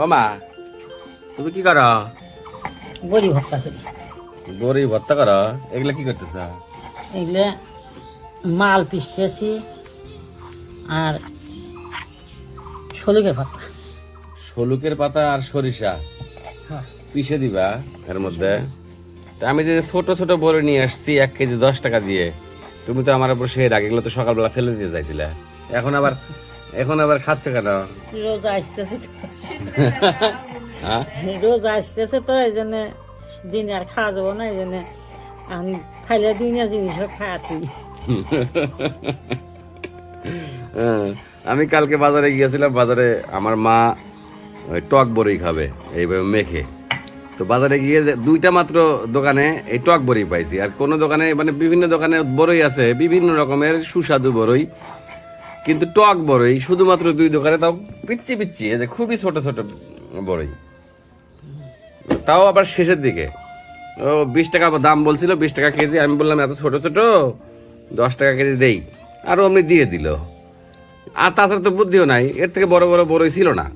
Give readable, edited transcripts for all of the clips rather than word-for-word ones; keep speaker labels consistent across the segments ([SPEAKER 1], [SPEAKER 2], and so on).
[SPEAKER 1] ও মা, তুমি কি করো?
[SPEAKER 2] বড়ি ভর্তা করি।
[SPEAKER 1] বড়ি ভর্তা করো? এগুলা কি করতেছ?
[SPEAKER 2] এগুলো মাল পিসতেছি আর শলুকের ভর্তা।
[SPEAKER 1] শলুকের পাতা আর সরিষা
[SPEAKER 2] হ্যাঁ।
[SPEAKER 1] পিষে দিবা এর মধ্যে। তা আমি যে ছোট ছোট বড়ি নিয়ে আসছি 1 কেজি 10 টাকা দিয়ে, তুমি তো আমার উপর সেই রাগ, এগুলো তো সকালবেলা ফেলে দিয়ে যাইছিলে, এখন আবার খাচ্ছ কেন?
[SPEAKER 2] রোজা আসতেছে তো,
[SPEAKER 1] হ্যাঁ?
[SPEAKER 2] রোজা আসতেছে তো এই জন্য দিনে আর খাওয়া যাবো না, এই জন্য আমি খাইলে দুনিয়া জিনিস খাওয়াতি।
[SPEAKER 1] হ্যাঁ, আমি কালকে বাজারে গিয়েছিলাম, বাজারে আমার মা ওই টক বড়ি খাবে এইভাবে মেখে। তো বাজারে গিয়ে দুইটা মাত্র দোকানে এই টক বড়ি পাইছি, আর কোনো দোকানে মানে বিভিন্ন দোকানে বড়ই আছে বিভিন্ন রকমের সুস্বাদু বড়ই, কিন্তু টক বড়ই শুধুমাত্র 2 দোকানে, তাও পিচ্ছি পিচ্ছি, এই যে খুবই ছোট ছোট বড়ই, তাও আবার শেষের দিকে। ও 20 টাকা দাম বলছিল, 20 টাকা কেজি। আমি বললাম এত ছোট ছোট 10 টাকা কেজি দেই, আর অমনি দিয়ে দিল। আর তাছাড়া তো বুদ্ধিও নাই, এর থেকে বড় বড় বড়ই ছিল না,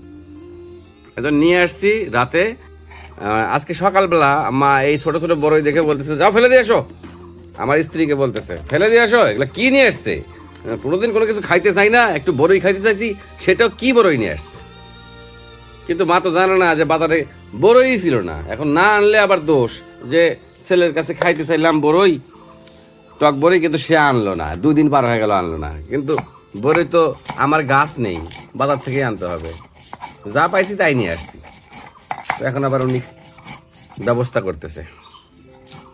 [SPEAKER 1] এখন নিয়ে আসছি রাতে। আজকে সকালবেলা মা এই ছোট ছোট বড়ই দেখে বলতেছে যাও ফেলে দিয়ে আসো। আমার স্ত্রীকে বলতেছে ফেলে দিয়ে আসো, এগুলো কি নিয়ে আসছে? কোনোদিন কোনো কিছু খাইতে চাই না, একটু বড়ই খাইতে চাইছি, সেটাও কি বড়ই নিয়ে আসছে। কিন্তু মা তো জানে না যে বাজারে বড়ই ছিল না। এখন না আনলে আবার দোষ, যে ছেলের কাছে খাইতে চাইলাম বড়ই, টক বড়ই, কিন্তু সে আনলো না, 2 দিন পার হয়ে গেল আনলো না। কিন্তু বড়ই তো আমার গাছ নেই, বাজার থেকেই আনতে হবে, যা পাইছি তাই নিয়ে আসছি। তো এখন আবার উনি ব্যবস্থা করতেছে।